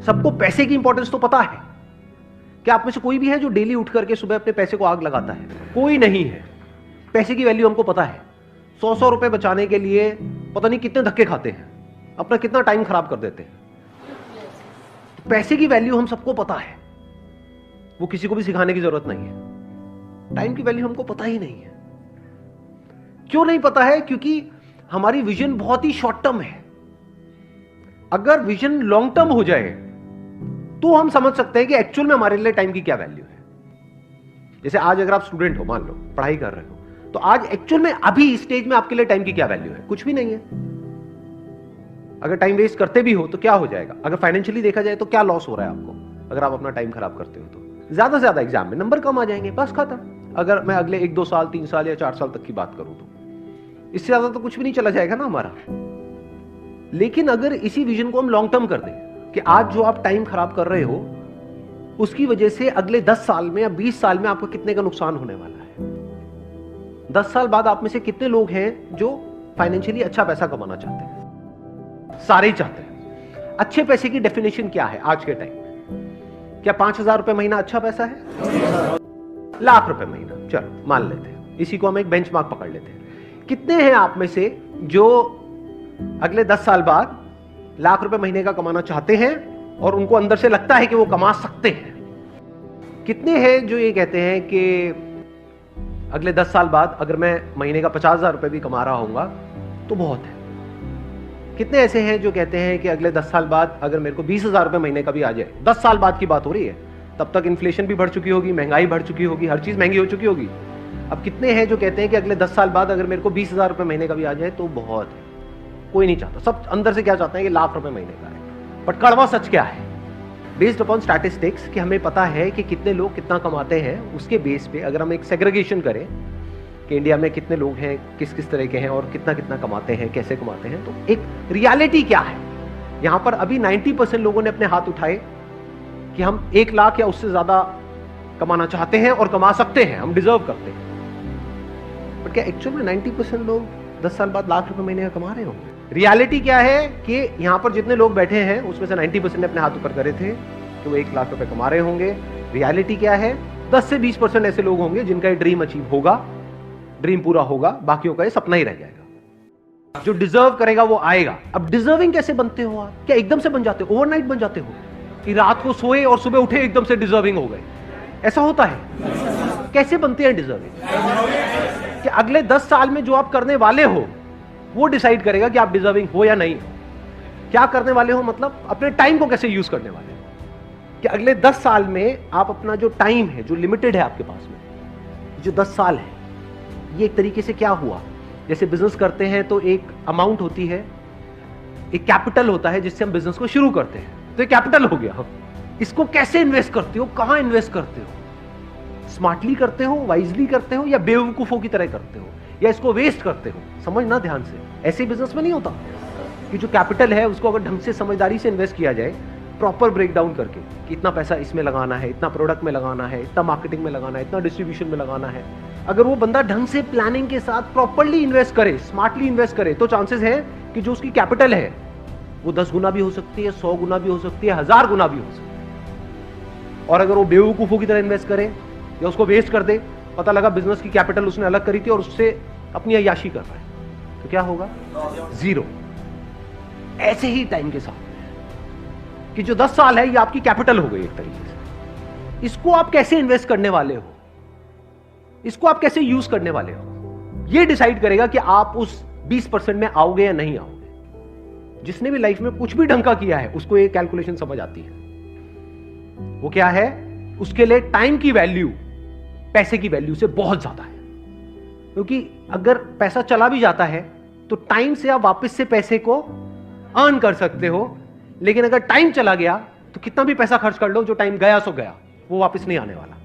सबको पैसे की इंपॉर्टेंस तो पता है। क्या आप में से कोई भी है जो डेली उठ करके सुबह अपने पैसे को आग लगाता है? कोई नहीं है। पैसे की वैल्यू हमको पता है। 100 रुपए बचाने के लिए पता नहीं कितने धक्के खाते हैं, अपना कितना टाइम खराब कर देते हैं। पैसे की वैल्यू हम सबको पता है, वो किसी को भी सिखाने की जरूरत नहीं है। टाइम की वैल्यू हमको पता ही नहीं है। क्यों नहीं पता है? क्योंकि हमारी विजन बहुत ही शॉर्ट टर्म है। अगर विजन लॉन्ग टर्म हो जाए तो हम समझ सकते हैं कि एक्चुअल में हमारे लिए टाइम की क्या वैल्यू है। जैसे आज अगर आप स्टूडेंट हो, मान लो पढ़ाई कर रहे हो, तो आज एक्चुअल में अभी इस स्टेज में आपके लिए टाइम की क्या वैल्यू है? कुछ भी नहीं है। अगर टाइम वेस्ट करते भी हो तो क्या हो जाएगा? अगर फाइनेंशियली देखा जाए तो क्या लॉस हो रहा है आपको? अगर आप अपना टाइम खराब करते हो तो ज्यादा से ज्यादा एग्जाम में नंबर कम आ जाएंगे, बस खत्म। अगर मैं अगले 1-2 साल, 3 साल या 4 साल तक की बात करूं तो इससे ज्यादा तो कुछ भी नहीं चला जाएगा ना हमारा। लेकिन अगर इसी विजन को हम लॉन्ग टर्म कर दें कि आज जो आप टाइम खराब कर रहे हो उसकी वजह से अगले 10 साल में या 20 साल में आपको कितने का नुकसान होने वाला है। 10 साल बाद आप में से कितने लोग हैं जो फाइनेंशियली अच्छा पैसा कमाना चाहते हैं? सारे ही चाहते हैं। अच्छे पैसे की डेफिनेशन क्या है आज के टाइम में? क्या 5,000 रुपए महीना अच्छा पैसा है? लाख रुपए महीना, चलो मान लेते हैं, इसी को हम एक बेंचमार्क पकड़ लेते हैं। कितने हैं आप में से जो अगले 10 साल बाद लाख रुपए महीने का कमाना चाहते हैं और उनको अंदर से लगता है कि वो कमा सकते हैं? कितने हैं जो ये कहते हैं कि अगले 10 साल बाद अगर मैं महीने का 50,000 रुपए भी कमा रहा हूंगा तो बहुत है? कितने ऐसे हैं जो कहते हैं कि अगले 10 साल बाद अगर मेरे को 20,000 रुपए महीने का भी आ जाए? 10 साल बाद की बात हो रही है, तब तक इन्फ्लेशन भी बढ़ चुकी होगी, महंगाई बढ़ चुकी होगी, हर चीज महंगी हो चुकी होगी। अब कितने हैं जो कहते हैं कि अगले 10 साल बाद अगर मेरे को 20,000 रुपए महीने का भी आ जाए तो बहुत है? कोई नहीं चाहता। सब अंदर से क्या चाहते हैं कि लाख रुपए महीने का है। बट कड़वा सच क्या है? बेस्ड अपॉन स्टैटिस्टिक्स कि हमें पता है कि कितने लोग कितना कमाते हैं, उसके बेस पे अगर हम एक सेग्रीगेशन करें कि इंडिया में कितने लोग हैं, किस किस तरह के हैं और कितना कितना कमाते हैं, कैसे कमाते हैं, तो एक रियलिटी क्या है यहां पर? अभी 90% लोगों ने अपने हाथ उठाए कि हम 1 लाख या उससे ज्यादा कमाना चाहते हैं और कमा सकते हैं, हम डिजर्व करते हैं। बट क्या एक्चुअल में 90% लोग 10 साल बाद लाख रुपए महीने का कमा रहे होंगे? रियलिटी क्या है कि यहां पर जितने लोग बैठे हैं उसमें से 90% ने अपने हाथ ऊपर करे थे कि वो 1 लाख रुपए कमा रहे होंगे। रियलिटी क्या है? 10 से 20% ऐसे लोग होंगे जिनका ये ड्रीम अचीव होगा, ड्रीम पूरा होगा, बाकियों का ये सपना ही रह जाएगा। जो डिजर्व करेगा वो आएगा। अब डिजर्विंग कैसे बनते हो आप? क्या एकदम से बन जाते हो, ओवरनाइट बन जाते हो कि रात को सोए और सुबह उठे एकदम से डिजर्विंग हो गए? ऐसा होता है? कैसे बनते हैं डिजर्विंग? कि अगले 10 साल में जो आप करने वाले हो वो डिसाइड करेगा कि आप डिजर्विंग हो या नहीं हो। क्या करने वाले हो मतलब अपने टाइम को कैसे यूज करने वाले हो। कि अगले 10 साल में आप अपना जो टाइम है, जो लिमिटेड है आपके पास में, जो 10 साल है, ये एक तरीके से क्या हुआ, जैसे बिजनेस करते हैं तो एक अमाउंट होती है, एक कैपिटल होता है जिससे हम बिजनेस को शुरू करते हैं, तो ये कैपिटल हो गया। इसको कैसे इन्वेस्ट करते हो, कहां इन्वेस्ट करते हो? स्मार्टली करते हो, वाइजली करते हो, या बेवकूफों की तरह करते हो, या इसको वेस्ट करते हो? समझना ध्यान से। ऐसे बिजनेस में नहीं होता कि जो कैपिटल है उसको अगर ढंग से समझदारी से इन्वेस्ट किया जाए, प्रॉपर ब्रेक डाउन करके कि इतना पैसा इसमें लगाना है, इतना प्रोडक्ट में लगाना है, इतना मार्केटिंग में लगाना है, इतना डिस्ट्रीब्यूशन में लगाना है, अगर वो बंदा ढंग से प्लानिंग के साथ प्रॉपरली इन्वेस्ट करे, स्मार्टली इन्वेस्ट करे, तो चांसेस है कि जो उसकी कैपिटल है वो 10 गुना भी हो सकती है, 100 गुना भी हो सकती है, 1000 गुना भी हो सकती है। और अगर वो बेवकूफों की तरह इन्वेस्ट करे या उसको वेस्ट कर दे, पता लगा बिजनेस की कैपिटल उसने अलग करी थी और उससे अपनी अय्याशी कर रहा है, तो क्या होगा? 0। ऐसे ही टाइम के साथ कि जो 10 साल है ये आपकी कैपिटल हो गई एक तरीके से। इसको आप कैसे इन्वेस्ट करने वाले हो, इसको आप कैसे यूज करने वाले हो, ये डिसाइड करेगा कि आप उस 20% में आओगे या नहीं आओगे। जिसने भी लाइफ में कुछ भी ढंग का किया है उसको ये कैलकुलेशन समझ आती है। वो क्या है? उसके लिए टाइम की वैल्यू पैसे की वैल्यू से बहुत ज्यादा है। क्योंकि अगर पैसा चला भी जाता है तो टाइम से आप वापस से पैसे को अर्न कर सकते हो, लेकिन अगर टाइम चला गया तो कितना भी पैसा खर्च कर लो, जो टाइम गया सो गया, वो वापस नहीं आने वाला।